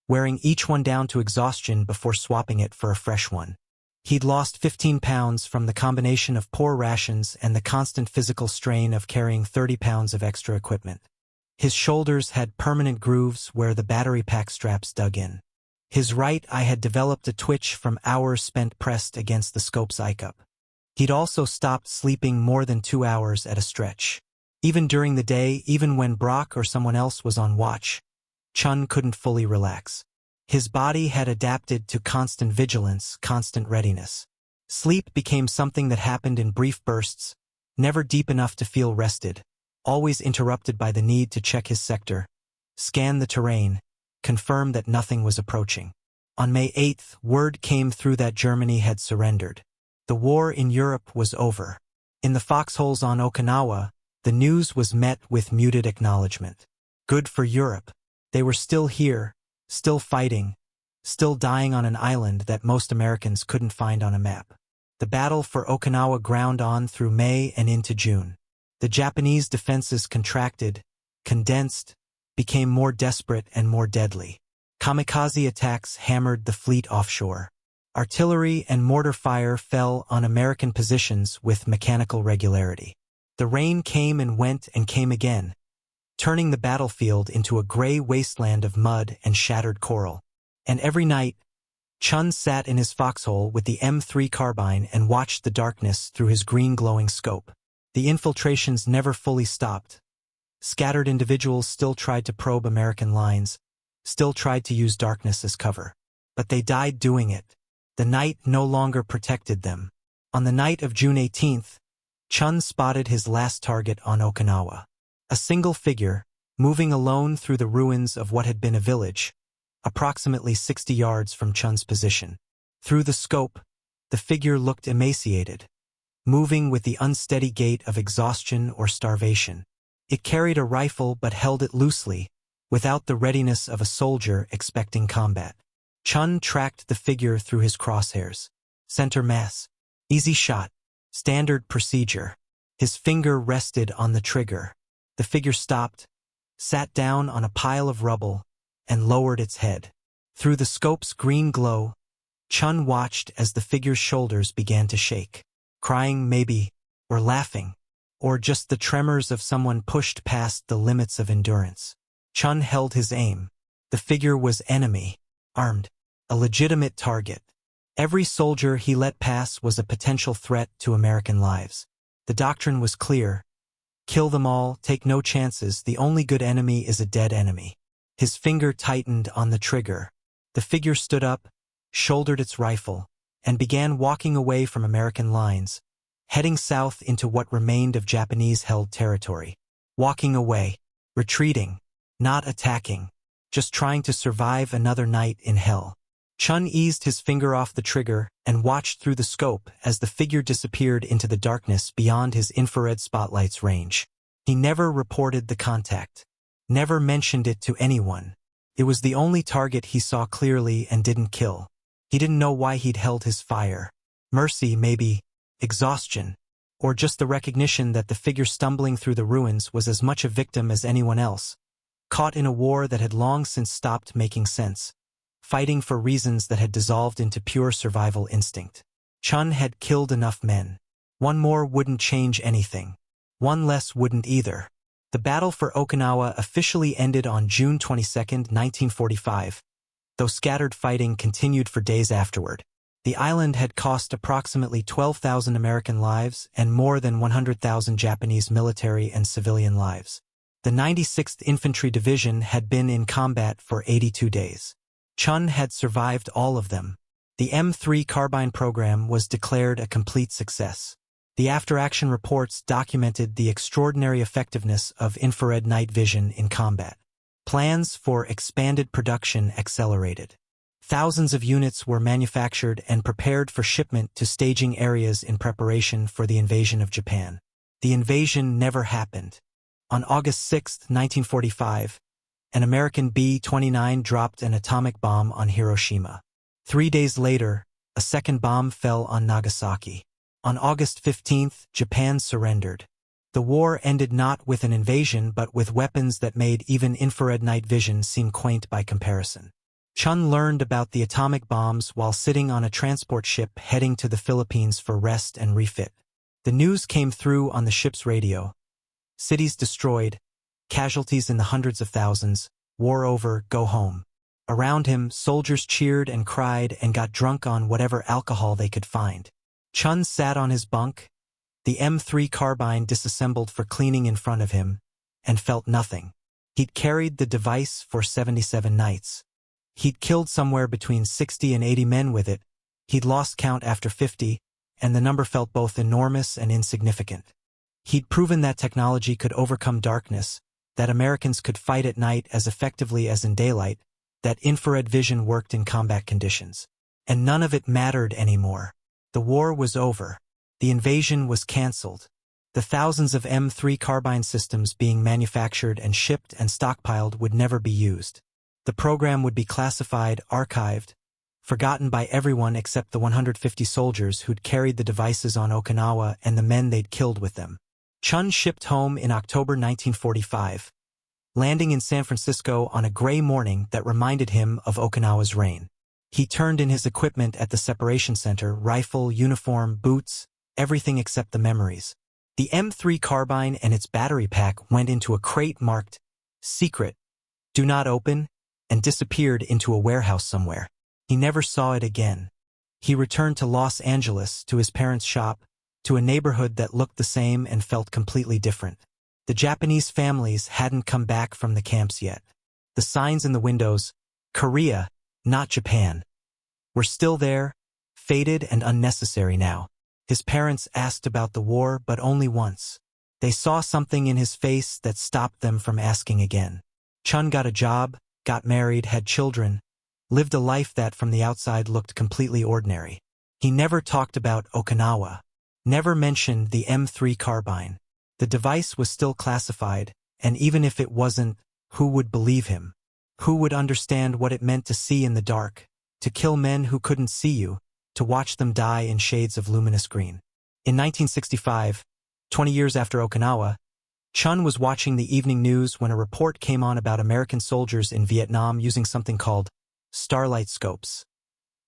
wearing each one down to exhaustion before swapping it for a fresh one. He'd lost 15 pounds from the combination of poor rations and the constant physical strain of carrying 30 pounds of extra equipment. His shoulders had permanent grooves where the battery pack straps dug in. His right eye had developed a twitch from hours spent pressed against the scope's eye cup. He'd also stopped sleeping more than 2 hours at a stretch. Even during the day, even when Brock or someone else was on watch, Chun couldn't fully relax. His body had adapted to constant vigilance, constant readiness. Sleep became something that happened in brief bursts, never deep enough to feel rested, always interrupted by the need to check his sector, scan the terrain, confirm that nothing was approaching. On May 8th, word came through that Germany had surrendered. The war in Europe was over. In the foxholes on Okinawa, the news was met with muted acknowledgement. Good for Europe. They were still here, still fighting, still dying on an island that most Americans couldn't find on a map. The battle for Okinawa ground on through May and into June. The Japanese defenses contracted, condensed, became more desperate and more deadly. Kamikaze attacks hammered the fleet offshore. Artillery and mortar fire fell on American positions with mechanical regularity. The rain came and went and came again, turning the battlefield into a gray wasteland of mud and shattered coral. And every night, Chun sat in his foxhole with the M3 Carbine and watched the darkness through his green glowing scope. The infiltrations never fully stopped. Scattered individuals still tried to probe American lines, still tried to use darkness as cover. But they died doing it. The night no longer protected them. On the night of June 18th, Chun spotted his last target on Okinawa. A single figure, moving alone through the ruins of what had been a village, approximately 60 yards from Chun's position. Through the scope, the figure looked emaciated, moving with the unsteady gait of exhaustion or starvation. It carried a rifle but held it loosely, without the readiness of a soldier expecting combat. Chun tracked the figure through his crosshairs. Center mass. Easy shot. Standard procedure. His finger rested on the trigger. The figure stopped, sat down on a pile of rubble, and lowered its head. Through the scope's green glow, Chun watched as the figure's shoulders began to shake. Crying maybe, or laughing, or just the tremors of someone pushed past the limits of endurance. Chun held his aim. The figure was enemy, armed, a legitimate target. Every soldier he let pass was a potential threat to American lives. The doctrine was clear. Kill them all, take no chances, the only good enemy is a dead enemy. His finger tightened on the trigger. The figure stood up, shouldered its rifle, and began walking away from American lines, heading south into what remained of Japanese-held territory. Walking away, retreating, not attacking, just trying to survive another night in hell. Chun eased his finger off the trigger and watched through the scope as the figure disappeared into the darkness beyond his infrared spotlight's range. He never reported the contact, never mentioned it to anyone. It was the only target he saw clearly and didn't kill. He didn't know why he'd held his fire. Mercy, maybe. Exhaustion. or just the recognition that the figure stumbling through the ruins was as much a victim as anyone else, caught in a war that had long since stopped making sense, fighting for reasons that had dissolved into pure survival instinct. Chun had killed enough men. One more wouldn't change anything. One less wouldn't either. The battle for Okinawa officially ended on June 22, 1945, though scattered fighting continued for days afterward. The island had cost approximately 12,000 American lives and more than 100,000 Japanese military and civilian lives. The 96th Infantry Division had been in combat for 82 days. Chun had survived all of them. The M3 Carbine program was declared a complete success. The after-action reports documented the extraordinary effectiveness of infrared night vision in combat. Plans for expanded production accelerated. Thousands of units were manufactured and prepared for shipment to staging areas in preparation for the invasion of Japan. The invasion never happened. On August 6, 1945, an American B-29 dropped an atomic bomb on Hiroshima. 3 days later, a second bomb fell on Nagasaki. On August 15, Japan surrendered. The war ended not with an invasion but with weapons that made even infrared night vision seem quaint by comparison. Chun learned about the atomic bombs while sitting on a transport ship heading to the Philippines for rest and refit. The news came through on the ship's radio. Cities destroyed, casualties in the hundreds of thousands, war over, go home. Around him, soldiers cheered and cried and got drunk on whatever alcohol they could find. Chun sat on his bunk, the M3 Carbine disassembled for cleaning in front of him, and felt nothing. He'd carried the device for 77 nights. He'd killed somewhere between 60 and 80 men with it. He'd lost count after 50, and the number felt both enormous and insignificant. He'd proven that technology could overcome darkness, that Americans could fight at night as effectively as in daylight, that infrared vision worked in combat conditions. And none of it mattered anymore. The war was over. The invasion was cancelled. The thousands of M3 Carbine systems being manufactured and shipped and stockpiled would never be used. The program would be classified, archived, forgotten by everyone except the 150 soldiers who'd carried the devices on Okinawa and the men they'd killed with them. Chun shipped home in October 1945, landing in San Francisco on a gray morning that reminded him of Okinawa's rain. He turned in his equipment at the separation center, rifle, uniform, boots, everything except the memories. The M3 Carbine and its battery pack went into a crate marked "Secret, Do Not Open," and disappeared into a warehouse somewhere. He never saw it again. He returned to Los Angeles, to his parents' shop, to a neighborhood that looked the same and felt completely different. The Japanese families hadn't come back from the camps yet. The signs in the windows, "Korea, not Japan," were still there, faded and unnecessary now. His parents asked about the war, but only once. They saw something in his face that stopped them from asking again. Chun got a job, got married, had children, lived a life that from the outside looked completely ordinary. He never talked about Okinawa, never mentioned the M3 Carbine. The device was still classified, and even if it wasn't, who would believe him? Who would understand what it meant to see in the dark, to kill men who couldn't see you, to watch them die in shades of luminous green? In 1965, 20 years after Okinawa, Chun was watching the evening news when a report came on about American soldiers in Vietnam using something called starlight scopes,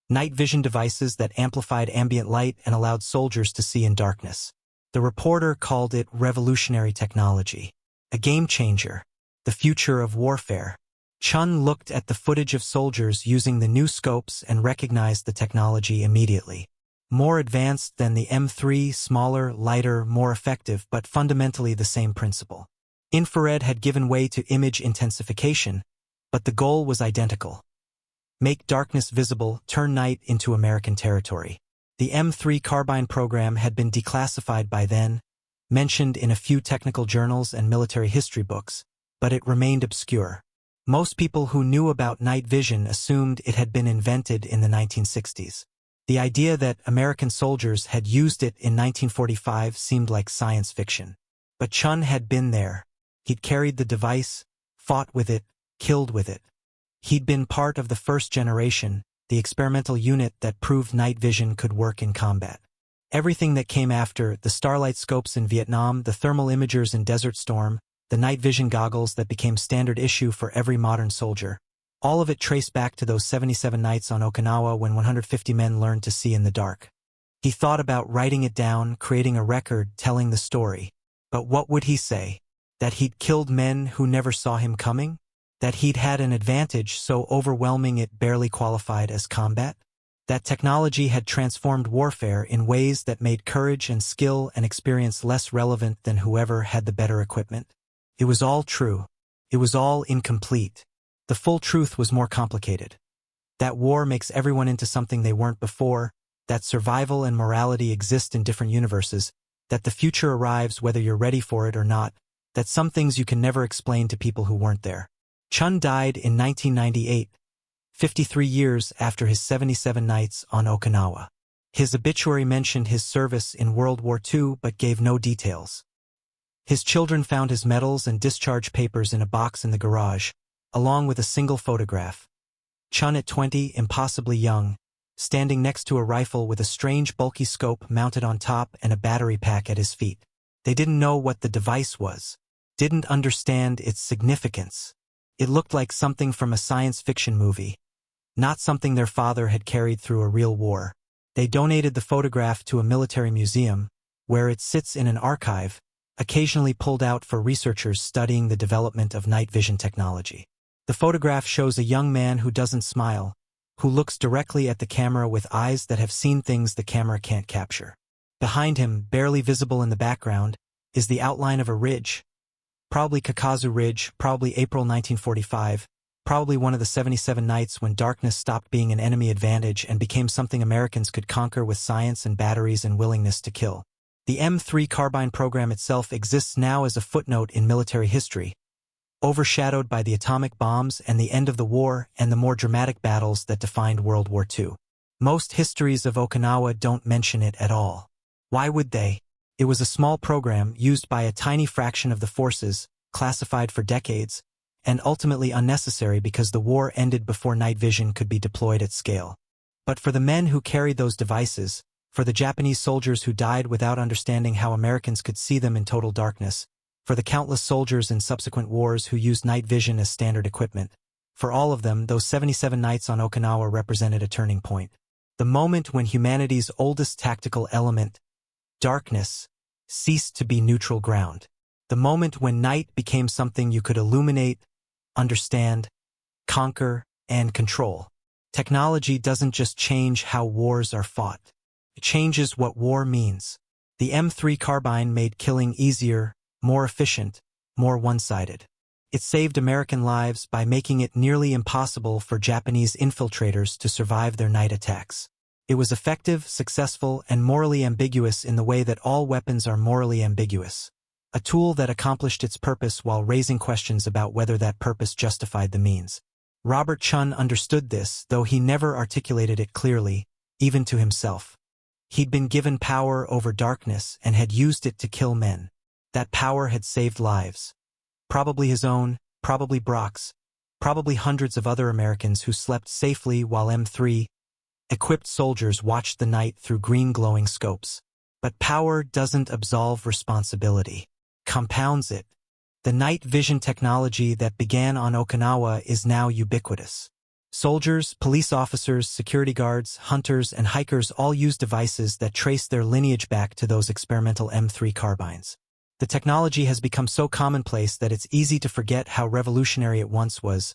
night vision devices that amplified ambient light and allowed soldiers to see in darkness. The reporter called it revolutionary technology, a game changer, the future of warfare. Chun looked at the footage of soldiers using the new scopes and recognized the technology immediately. More advanced than the M3, smaller, lighter, more effective, but fundamentally the same principle. Infrared had given way to image intensification, but the goal was identical. Make darkness visible, turn night into American territory. The M3 Carbine program had been declassified by then, mentioned in a few technical journals and military history books, but it remained obscure. Most people who knew about night vision assumed it had been invented in the 1960s. The idea that American soldiers had used it in 1945 seemed like science fiction. But Chun had been there. He'd carried the device, fought with it, killed with it. He'd been part of the first generation, the experimental unit that proved night vision could work in combat. Everything that came after, the starlight scopes in Vietnam, the thermal imagers in Desert Storm, the night vision goggles that became standard issue for every modern soldier. All of it traced back to those 77 nights on Okinawa when 150 men learned to see in the dark. He thought about writing it down, creating a record, telling the story. But what would he say? That he'd killed men who never saw him coming? That he'd had an advantage so overwhelming it barely qualified as combat? That technology had transformed warfare in ways that made courage and skill and experience less relevant than whoever had the better equipment? It was all true. It was all incomplete. The full truth was more complicated. That war makes everyone into something they weren't before, that survival and morality exist in different universes, that the future arrives whether you're ready for it or not, that some things you can never explain to people who weren't there. Chun died in 1998, 53 years after his 77 nights on Okinawa. His obituary mentioned his service in World War II but gave no details. His children found his medals and discharge papers in a box in the garage, along with a single photograph. Chun at 20, impossibly young, standing next to a rifle with a strange bulky scope mounted on top and a battery pack at his feet. They didn't know what the device was, didn't understand its significance. It looked like something from a science fiction movie, not something their father had carried through a real war. They donated the photograph to a military museum, where it sits in an archive, occasionally pulled out for researchers studying the development of night vision technology. The photograph shows a young man who doesn't smile, who looks directly at the camera with eyes that have seen things the camera can't capture. Behind him, barely visible in the background, is the outline of a ridge. Probably Kakazu Ridge, probably April 1945, probably one of the 77 nights when darkness stopped being an enemy advantage and became something Americans could conquer with science and batteries and willingness to kill. The M3 Carbine program itself exists now as a footnote in military history, overshadowed by the atomic bombs and the end of the war and the more dramatic battles that defined World War II. Most histories of Okinawa don't mention it at all. Why would they? It was a small program used by a tiny fraction of the forces, classified for decades, and ultimately unnecessary because the war ended before night vision could be deployed at scale. But for the men who carried those devices, for the Japanese soldiers who died without understanding how Americans could see them in total darkness, for the countless soldiers in subsequent wars who used night vision as standard equipment, for all of them, those 77 nights on Okinawa represented a turning point. The moment when humanity's oldest tactical element, darkness, ceased to be neutral ground. The moment when night became something you could illuminate, understand, conquer, and control. Technology doesn't just change how wars are fought. It changes what war means. The M3 Carbine made killing easier, more efficient, more one-sided. It saved American lives by making it nearly impossible for Japanese infiltrators to survive their night attacks. It was effective, successful, and morally ambiguous in the way that all weapons are morally ambiguous. A tool that accomplished its purpose while raising questions about whether that purpose justified the means. Robert Chun understood this, though he never articulated it clearly, even to himself. He'd been given power over darkness and had used it to kill men. That power had saved lives. Probably his own, probably Brock's, probably hundreds of other Americans who slept safely while M3 equipped soldiers watched the night through green glowing scopes. But power doesn't absolve responsibility. Compounds it. The night vision technology that began on Okinawa is now ubiquitous. Soldiers, police officers, security guards, hunters, and hikers all use devices that trace their lineage back to those experimental M3 carbines. The technology has become so commonplace that it's easy to forget how revolutionary it once was,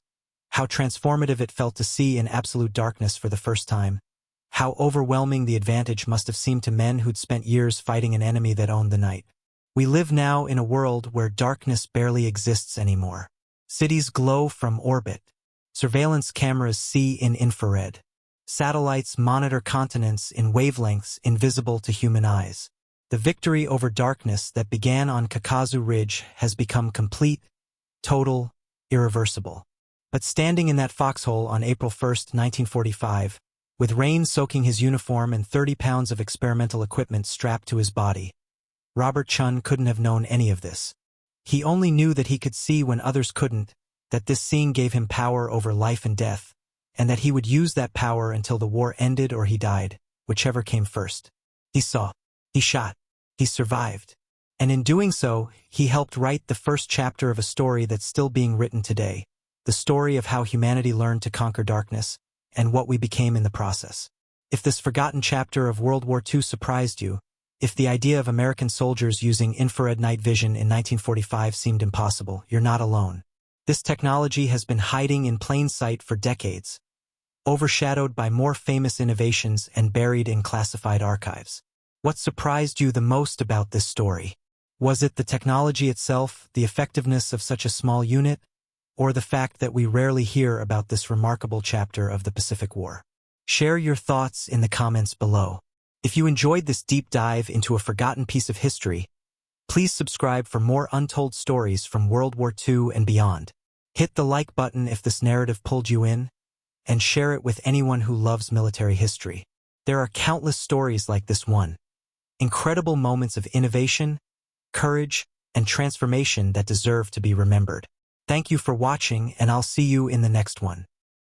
how transformative it felt to see in absolute darkness for the first time, how overwhelming the advantage must have seemed to men who'd spent years fighting an enemy that owned the night. We live now in a world where darkness barely exists anymore. Cities glow from orbit. Surveillance cameras see in infrared. Satellites monitor continents in wavelengths invisible to human eyes. The victory over darkness that began on Kakazu Ridge has become complete, total, irreversible. But standing in that foxhole on April 1, 1945, with rain soaking his uniform and 30 pounds of experimental equipment strapped to his body, Robert Chun couldn't have known any of this. He only knew that he could see when others couldn't, that this seeing gave him power over life and death, and that he would use that power until the war ended or he died, whichever came first. He saw. He shot. He survived. And in doing so, he helped write the first chapter of a story that's still being written today, the story of how humanity learned to conquer darkness, and what we became in the process. If this forgotten chapter of World War II surprised you, if the idea of American soldiers using infrared night vision in 1945 seemed impossible, you're not alone. This technology has been hiding in plain sight for decades, overshadowed by more famous innovations and buried in classified archives. What surprised you the most about this story? Was it the technology itself, the effectiveness of such a small unit, or the fact that we rarely hear about this remarkable chapter of the Pacific War? Share your thoughts in the comments below. If you enjoyed this deep dive into a forgotten piece of history, please subscribe for more untold stories from World War II and beyond. Hit the like button if this narrative pulled you in, and share it with anyone who loves military history. There are countless stories like this one. Incredible moments of innovation, courage, and transformation that deserve to be remembered. Thank you for watching, and I'll see you in the next one.